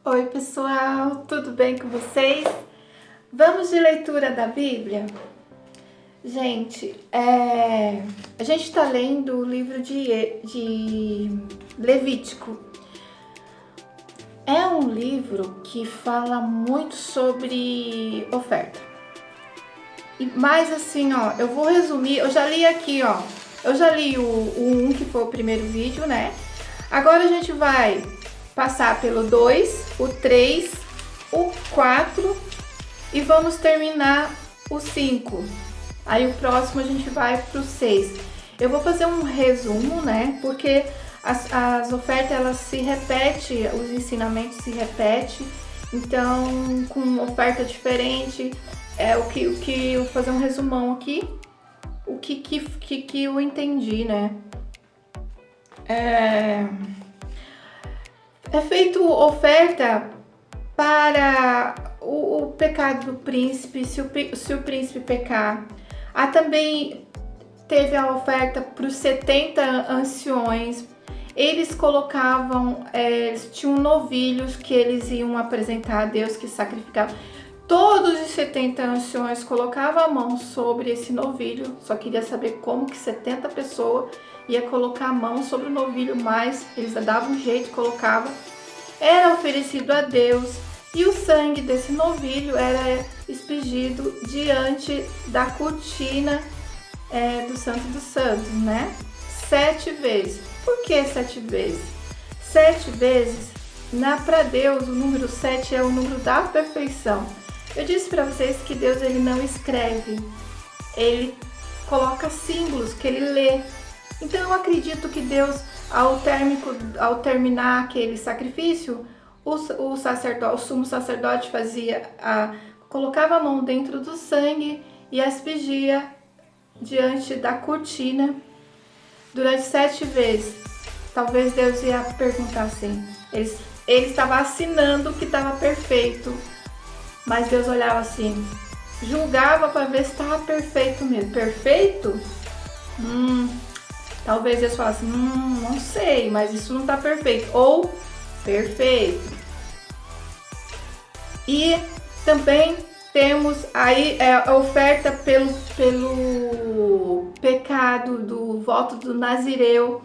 Oi pessoal, tudo bem com vocês? Vamos de leitura da Bíblia? Gente, a gente está lendo o livro de Levítico. É um livro que fala muito sobre oferta. Mas assim, ó, eu vou resumir, eu já li aqui, ó. Eu já li o 1, que foi o primeiro vídeo, né? Agora a gente vai passar pelo 2, o 3, o 4 e vamos terminar o 5. Aí o próximo a gente vai pro 6. Eu vou fazer um resumo, né? Porque as ofertas, elas se repetem, os ensinamentos se repetem. Então, com oferta diferente, o que eu vou fazer um resumão aqui. O que eu entendi, né? É feito oferta para o pecado do príncipe, se o príncipe pecar. Também teve a oferta para os 70 anciões. Eles colocavam, eles tinham novilhos que eles iam apresentar a Deus, que sacrificavam. Todos os 70 anciões colocavam a mão sobre esse novilho. Só queria saber como que 70 pessoas ia colocar a mão sobre o novilho, mas eles davam um jeito, colocavam. Era oferecido a Deus e o sangue desse novilho era expelido diante da cortina do Santo dos Santos, né? 7 vezes. Por que 7 vezes? 7 vezes, para Deus, o número 7 é o número da perfeição. Eu disse para vocês que Deus, ele não escreve, ele coloca símbolos que ele lê. Então eu acredito que Deus, ao terminar aquele sacrifício, o sumo sacerdote colocava a mão dentro do sangue e aspergia diante da cortina durante 7 vezes. Talvez Deus ia perguntar assim, ele estava assinando que estava perfeito, mas Deus olhava assim, julgava para ver se estava perfeito mesmo. Perfeito? Talvez Deus falasse, não sei, mas isso não está perfeito. Ou perfeito. E também temos aí a oferta pelo pecado do voto do Nazireu.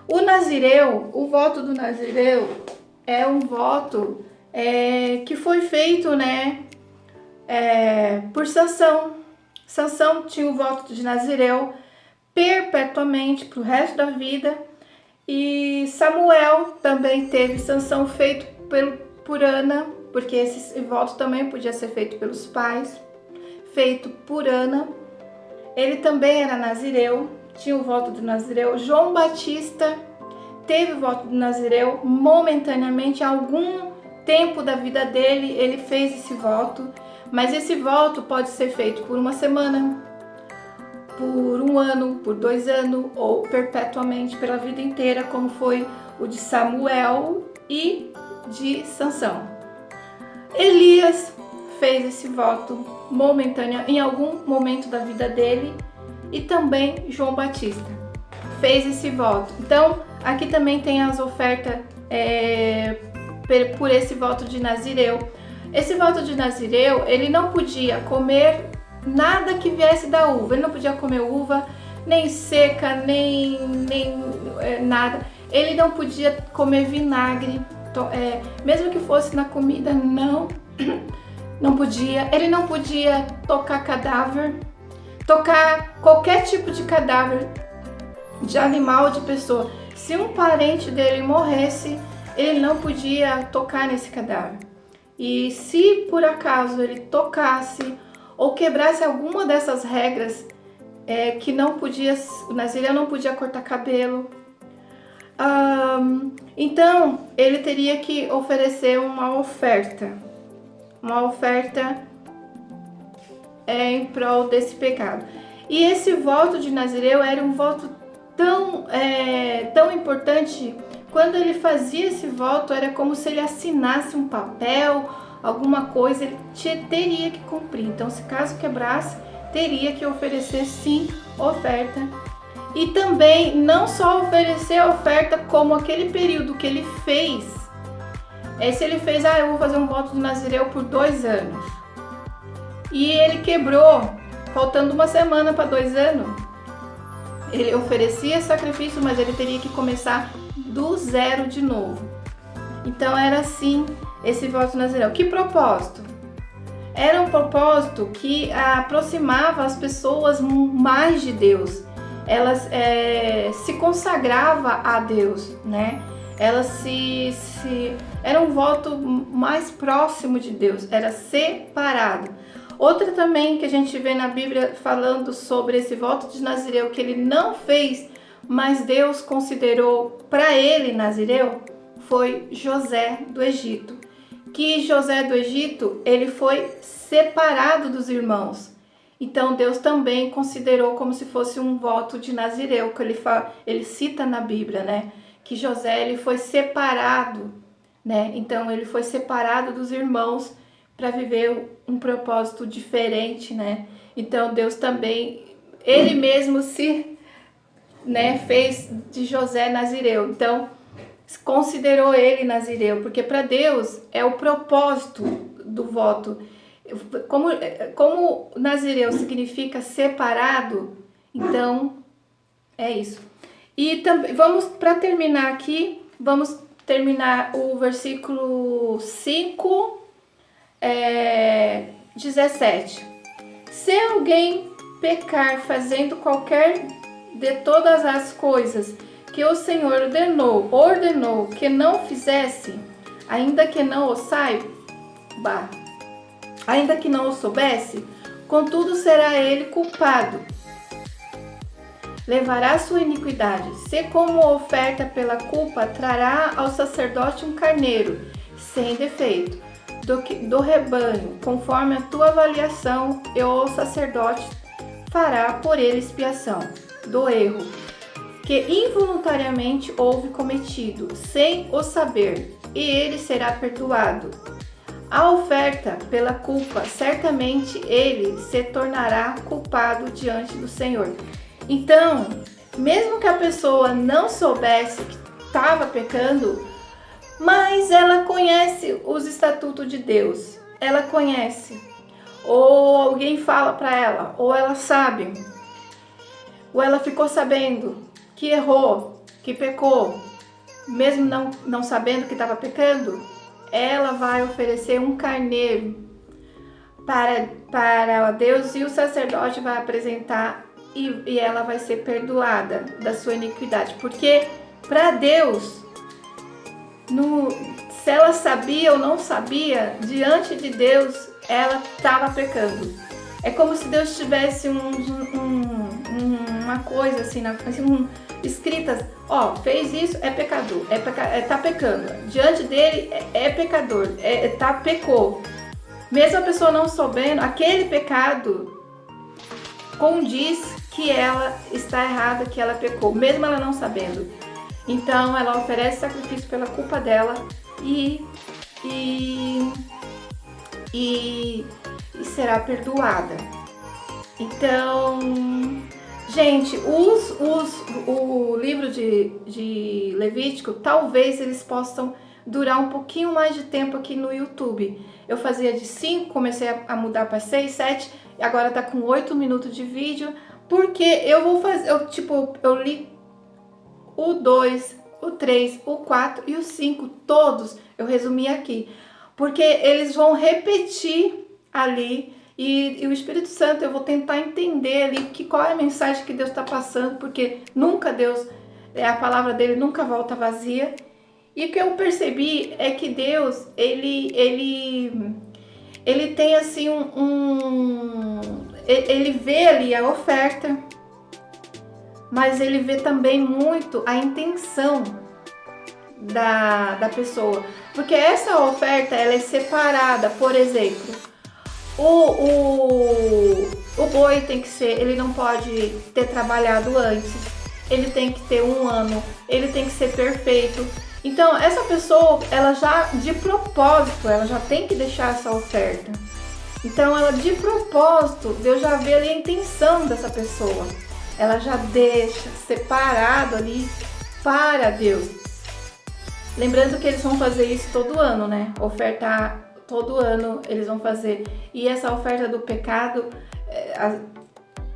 O voto do Nazireu é um voto que foi feito, né, por Sansão. Sansão tinha o voto de Nazireu perpetuamente para o resto da vida, e Samuel também teve Sansão feito por Ana, porque esse voto também podia ser feito pelos pais, feito por Ana. Ele também era Nazireu, tinha o voto do Nazireu. João Batista teve o voto do Nazireu momentaneamente, algum tempo da vida dele ele fez esse voto, mas esse voto pode ser feito por uma semana, por 1 ano, por 2 anos ou perpetuamente pela vida inteira, como foi o de Samuel e de Sansão. Elias fez esse voto momentâneo em algum momento da vida dele, e também João Batista fez esse voto. Então aqui também tem as ofertas por esse voto de Nazireu. Esse voto de Nazireu, ele não podia comer nada que viesse da uva. Ele não podia comer uva, nem seca, nem nada. Ele não podia comer vinagre, mesmo que fosse na comida, não podia. Ele não podia tocar cadáver, tocar qualquer tipo de cadáver, de animal, de pessoa. Se um parente dele morresse, ele não podia tocar nesse cadáver. E se por acaso ele tocasse ou quebrasse alguma dessas regras, que não podia, o Nazireu não podia cortar cabelo, então ele teria que oferecer uma oferta em prol desse pecado. E esse voto de Nazireu era um voto tão importante. Quando ele fazia esse voto, era como se ele assinasse um papel, alguma coisa, ele teria que cumprir. Então, se caso quebrasse, teria que oferecer sim oferta. E também não só oferecer a oferta, como aquele período que ele fez Se ele fez, eu vou fazer um voto de Nazireu por 2 anos, e ele quebrou, faltando uma semana para 2 anos, ele oferecia sacrifício, mas ele teria que começar do zero de novo. Então era assim esse voto de Nazireu. Que propósito? Era um propósito que aproximava as pessoas mais de Deus. Elas se consagrava a Deus, né? Elas era um voto mais próximo de Deus, era separado. Outra também que a gente vê na Bíblia falando sobre esse voto de Nazireu, que ele não fez, mas Deus considerou para ele Nazireu, foi José do Egito. Que José do Egito, ele foi separado dos irmãos. Então Deus também considerou como se fosse um voto de Nazireu, que ele cita na Bíblia, né? Que José, ele foi separado, né? Então ele foi separado dos irmãos para viver um propósito diferente, né? Então Deus também, ele mesmo fez de José Nazireu. Então considerou ele Nazireu, porque para Deus é o propósito do voto. Como Nazireu significa separado, então é isso. E também vamos, para terminar aqui, vamos terminar o versículo 5, 17. Se alguém pecar fazendo qualquer de todas as coisas que o Senhor ordenou que não fizesse, ainda que não o soubesse, contudo será ele culpado. Levará sua iniquidade. Se como oferta pela culpa, trará ao sacerdote um carneiro, sem defeito, do rebanho, conforme a tua avaliação, e o sacerdote fará por ele expiação do erro que involuntariamente houve cometido, sem o saber, e ele será perdoado. A oferta pela culpa, certamente ele se tornará culpado diante do Senhor. Então, mesmo que a pessoa não soubesse que estava pecando, mas ela conhece os estatutos de Deus, ela conhece, ou alguém fala para ela, ou ela sabe, ou ela ficou sabendo que errou, que pecou, mesmo não sabendo que estava pecando, ela vai oferecer um carneiro para Deus, e o sacerdote vai apresentar, e ela vai ser perdoada da sua iniquidade. Porque para Deus, se ela sabia ou não sabia, diante de Deus, ela estava pecando. É como se Deus tivesse uma coisa assim, escritas, fez isso, é pecador, tá pecando. Diante dele é pecador, pecou. Mesmo a pessoa não sabendo, aquele pecado condiz que ela está errada, que ela pecou, mesmo ela não sabendo. Então ela oferece sacrifício pela culpa dela e será perdoada. Então, gente, o livro de Levítico, talvez eles possam durar um pouquinho mais de tempo aqui no YouTube. Eu fazia de 5, comecei a mudar para 6, 7, e agora tá com 8 minutos de vídeo, porque eu vou fazer, eu li o 2, o 3, o 4 e o 5, todos eu resumi aqui, porque eles vão repetir ali, e o Espírito Santo, eu vou tentar entender ali qual é a mensagem que Deus está passando, porque a palavra dele nunca volta vazia. E o que eu percebi é que Deus, ele tem assim ele vê ali a oferta, mas ele vê também muito a intenção da pessoa, porque essa oferta ela é separada. Por exemplo, o boi tem que ser, ele não pode ter trabalhado antes, ele tem que ter 1 ano, ele tem que ser perfeito. Então essa pessoa, ela já de propósito, ela já tem que deixar essa oferta. Então ela de propósito, Deus já vê ali a intenção dessa pessoa, ela já deixa separado ali para Deus. Lembrando que eles vão fazer isso todo ano, né? Ofertar todo ano eles vão fazer. E essa oferta do pecado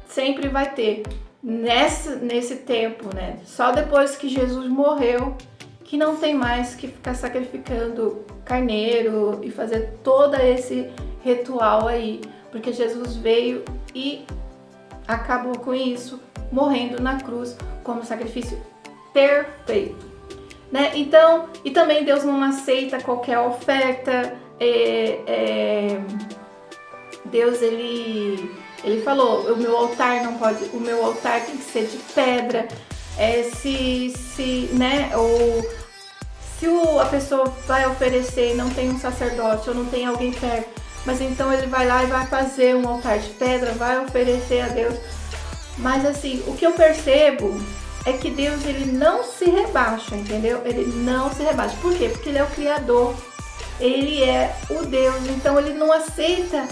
sempre vai ter. Nesse tempo, né? Só depois que Jesus morreu, que não tem mais que ficar sacrificando carneiro e fazer todo esse ritual aí. Porque Jesus veio e acabou com isso, morrendo na cruz como sacrifício perfeito, né? Então, e também Deus não aceita qualquer oferta. Deus ele falou, o meu altar não pode, o meu altar tem que ser de pedra. Né? Ou se a pessoa vai oferecer e não tem um sacerdote ou não tem alguém perto, mas então ele vai lá e vai fazer um altar de pedra, vai oferecer a Deus. Mas assim, o que eu percebo é que Deus ele não se rebaixa, entendeu? Ele não se rebaixa. Por quê? Porque ele é o Criador, ele é o Deus, então ele não aceita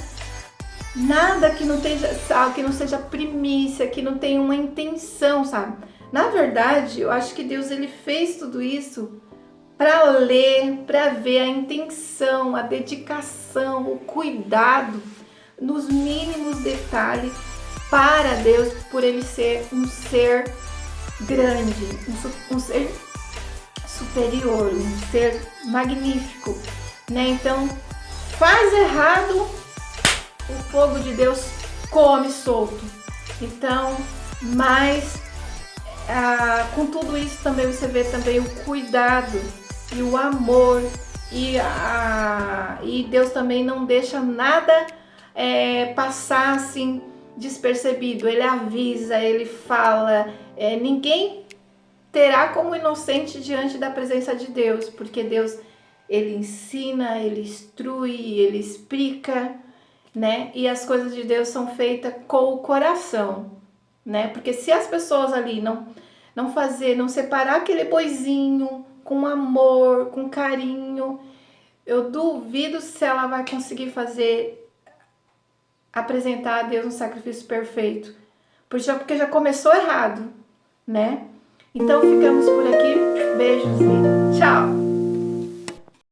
nada que não seja primícia, que não tenha uma intenção, sabe? Na verdade, eu acho que Deus ele fez tudo isso para ler, para ver a intenção, a dedicação, o cuidado nos mínimos detalhes para Deus, por ele ser um ser grande, um ser superior, um ser magnífico, né? Então, faz errado, o fogo de Deus come solto. Então, mas com tudo isso também você vê também o cuidado e o amor e Deus também não deixa nada passar assim despercebido. Ele avisa, ele fala, ninguém terá como inocente diante da presença de Deus, porque Deus ele ensina, ele instrui, ele explica, né? E as coisas de Deus são feitas com o coração, né? Porque se as pessoas ali não separar aquele boizinho com amor, com carinho, eu duvido se ela vai conseguir apresentar a Deus um sacrifício perfeito, porque já começou errado, né? Então ficamos por aqui, beijos e tchau!